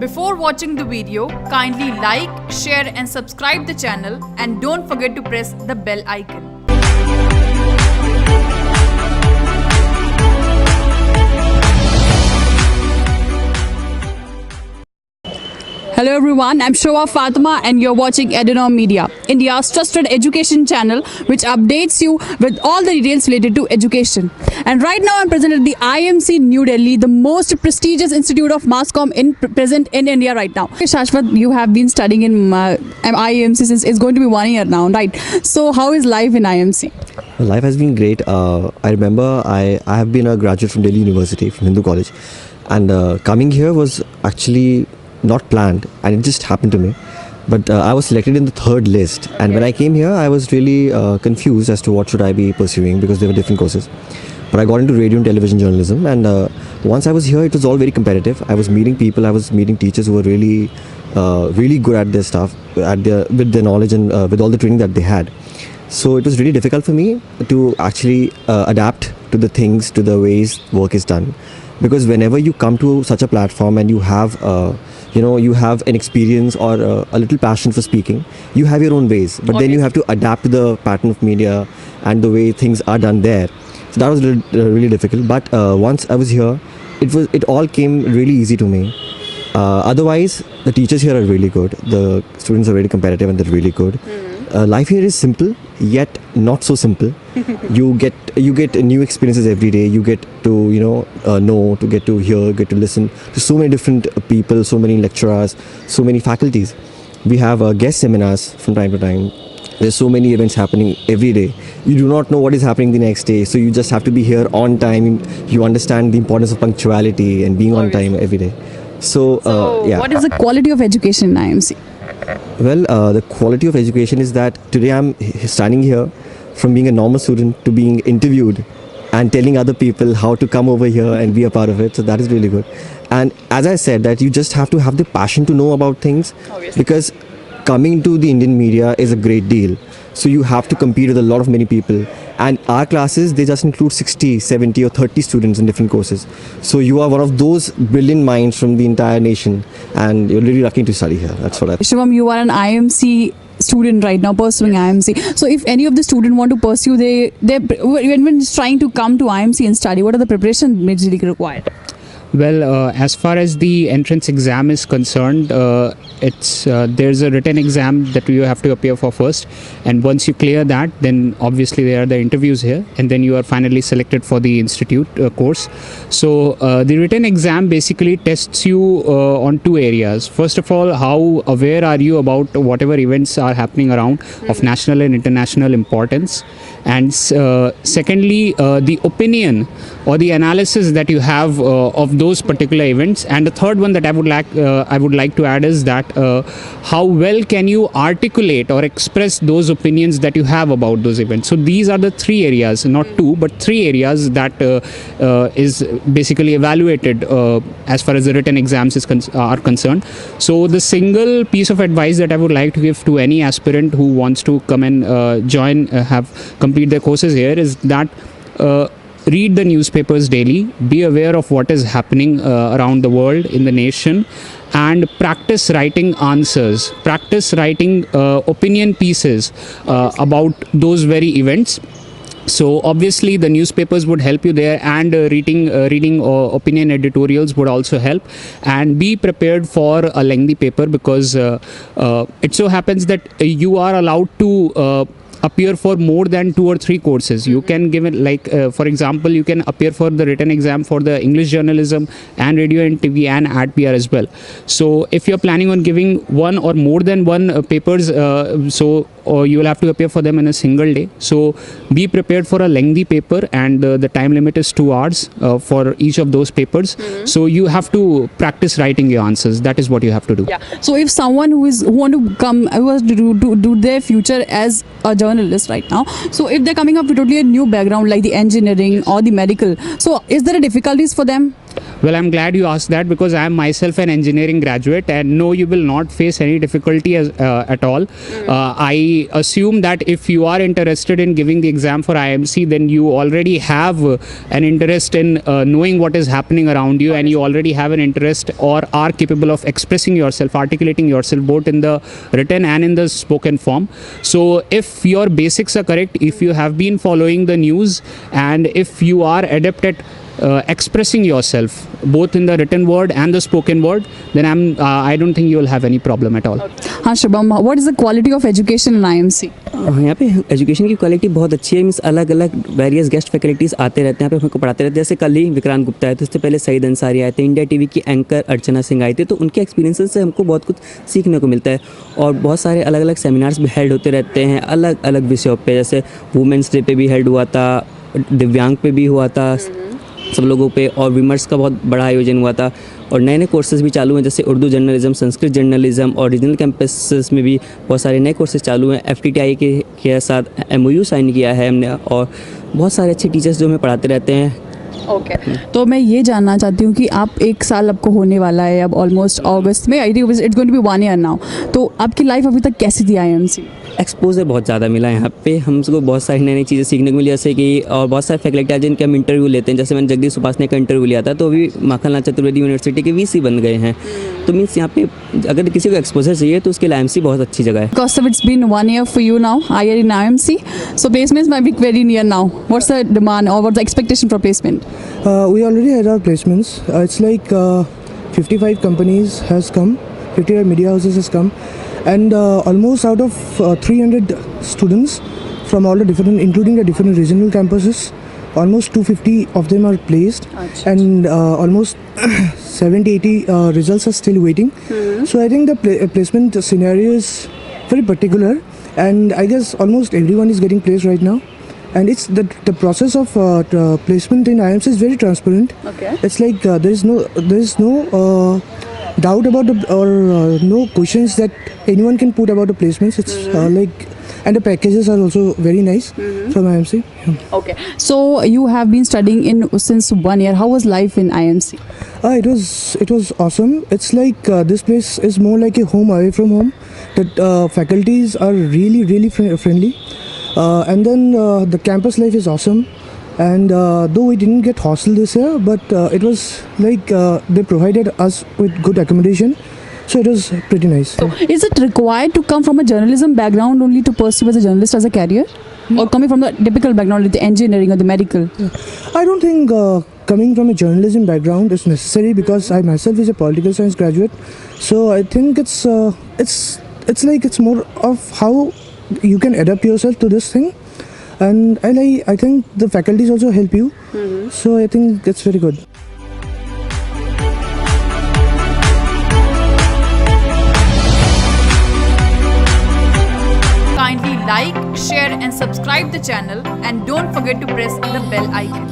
Before watching the video, kindly like, share and subscribe the channel and don't forget to press the bell icon. Hello everyone, I'm Shoa Fatima and you're watching Edunom Media, India's trusted education channel which updates you with all the details related to education. And right now I'm present at the IMC New Delhi, the most prestigious institute of mass comm present in India right now. Shashwat, you have been studying in IMC since it's going to be 1 year now, right? So how is life in IMC? Life has been great. I remember I have been a graduate from Delhi University, from Hindu College, and coming here was actually not planned and it just happened to me, but I was selected in the third list. And when I came here I was really confused as to what should I be pursuing, because there were different courses. But I got into radio and television journalism, and once I was here it was all very competitive. I was meeting people, I was meeting teachers who were really good at their stuff, with their knowledge and with all the training that they had. So it was really difficult for me to actually adapt to the things, to the ways work is done, because whenever you come to such a platform and you have you have an experience or a little passion for speaking, you have your own ways, but then you have to adapt to the pattern of media and the way things are done there. So that was really difficult, but once I was here, it all came really easy to me. Otherwise, the teachers here are really good, the students are very competitive and they're really good. Life here is simple, yet not so simple. You get new experiences every day. You get to know, to get to hear, get to listen to so many different people, so many lecturers, so many faculties. We have guest seminars from time to time. There's so many events happening every day. You do not know what is happening the next day, so you just have to be here on time. You understand the importance of punctuality and being on time every day. So yeah. What is the quality of education in IMC? Well, the quality of education is that today I'm standing here from being a normal student to being interviewed and telling other people how to come over here and be a part of it. So that is really good. And as I said, that you just have to have the passion to know about things. Obviously. Because coming to the Indian media is a great deal. So you have to compete with a lot of many people. And our classes, they just include 60, 70 or 30 students in different courses. So you are one of those brilliant minds from the entire nation, and you're really lucky to study here. That's what I think. Shivam, you are an IMC student right now, pursuing IMC. So if any of the students want to pursue, when trying to come to IMC and study, what are the preparation majorly required? Well, as far as the entrance exam is concerned, there's a written exam that you have to appear for first, and once you clear that, then obviously there are the interviews here, and then you are finally selected for the institute course. So the written exam basically tests you on two areas. First of all, how aware are you about whatever events are happening around of national and international importance, and secondly, the opinion or the analysis that you have of those particular events. And the third one that I would like to add is that how well can you articulate or express those opinions that you have about those events. So these are the three areas, not two but three areas that is basically evaluated as far as the written exams are concerned. So the single piece of advice that I would like to give to any aspirant who wants to come and complete their courses here is that read the newspapers daily, be aware of what is happening around the world, in the nation, and practice writing answers, practice writing opinion pieces about those very events. So obviously the newspapers would help you there, and reading opinion editorials would also help. And be prepared for a lengthy paper, because it so happens that you are allowed to appear for more than 2 or 3 courses. You can give it, for example, you can appear for the written exam for the English journalism and radio and TV and AdPR as well. So if you're planning on giving one or more than one papers, or you will have to appear for them in a single day. So be prepared for a lengthy paper, and the time limit is 2 hours for each of those papers. So you have to practice writing your answers. That is what you have to do. Yeah. So if someone who want to come, who wants to do their future as a journalist right now, so if they're coming up with totally a new background like the engineering or the medical, so is there a difficulties for them? Well, I'm glad you asked that because I am myself an engineering graduate, and no, you will not face any difficulty at all. I assume that if you are interested in giving the exam for IMC, then you already have an interest in knowing what is happening around you, and you already have an interest or are capable of expressing yourself, articulating yourself both in the written and in the spoken form. So, if your basics are correct, if you have been following the news, and if you are adept at expressing yourself both in the written word and the spoken word, then I don't think you will have any problem at all. हाँ Shubham, what is the quality of education in IMC? यहाँ पे education की quality बहुत अच्छी है। Means अलग अलग various guest faculties आते रहते हैं यहाँ पे, हमको पढ़ाते रहते हैं। जैसे कल ही विक्रांत गुप्ता आए थे, उससे पहले सईद अंसारी आए थे, इंडिया टीवी की एंकर अर्चना सिंह आई थी। तो उनके एक्सपीरियंसेस से हमको बहुत कुछ सीखने को मिलता है। और बहुत सारे अलग अलग सेमिनार्स भी हेल्ड होते रहते हैं अलग अलग विषयों पे। जैसे वुमेंस डे पे भी हेल्ड हुआ था, दिव्यांग पे भी हुआ था सब लोगों पे, और विमर्श का बहुत बड़ा आयोजन हुआ था। और नए नए कोर्सेज़ भी चालू हैं, जैसे उर्दू जर्नलिज्म, संस्कृत जर्नलिज्म, और रीजनल कैंपसेस में भी बहुत सारे नए कोर्सेज चालू हैं। FTTI के साथ MOU साइन किया है हमने, और बहुत सारे अच्छे टीचर्स जो हमें पढ़ाते रहते हैं। ओके तो मैं ये जानना चाहती हूँ कि आप 1 साल आपको होने वाला है अब ऑलमोस्ट अगस्त में, I think it's going to be 1 year now. तो आपकी लाइफ अभी तक कैसी थी IMC? एक्सपोजर बहुत ज़्यादा मिला यहाँ पे, हमको बहुत सारी नई नई चीज़ें सीखने को मिली। जैसे कि और बहुत सारे फैकल्टी हैं जिनके हम इंटरव्यू लेते हैं। जैसे मैंने जगदीश उपासने का इंटरव्यू लिया था, तो अभी माखनलाल चतुर्वेदी यूनिवर्सिटी के VC बन गए हैं। तो मीन्स यहाँ पे अगर किसी को एक्सपोजर चाहिए तो उसके लिए IMC बहुत अच्छी जगह है। Because of it's been 1 year for you now, a year in IMC, so placements might be very near now. What's the demand or what's the expectation for placement? We already had our placements. It's like 55 companies has come, 55 media houses has come, and almost out of 300 students from all the different, including the different regional campuses, almost 250 of them are placed, and almost 70-80 results are still waiting. So I think the placement scenario is very particular, and I guess almost everyone is getting placed right now. And it's the process of placement in IMC is very transparent. Okay. It's like there is no doubt about no questions that anyone can put about the placements. It's like, and the packages are also very nice from IMC. Yeah. Okay. So you have been studying since 1 year. How was life in IMC? It was awesome. It's like this place is more like a home away from home. The faculties are really friendly. And then the campus life is awesome, and though we didn't get hostel this year, but it was like they provided us with good accommodation, so it was pretty nice. So is it required to come from a journalism background only to pursue as a journalist as a career, or coming from the typical background like the engineering or the medical? I don't think coming from a journalism background is necessary, because I myself is a political science graduate, so I think it's like it's more of how you can adapt yourself to this thing, and I think the faculties also help you. So I think it's very good. Kindly like, share and subscribe the channel, and don't forget to press the bell icon.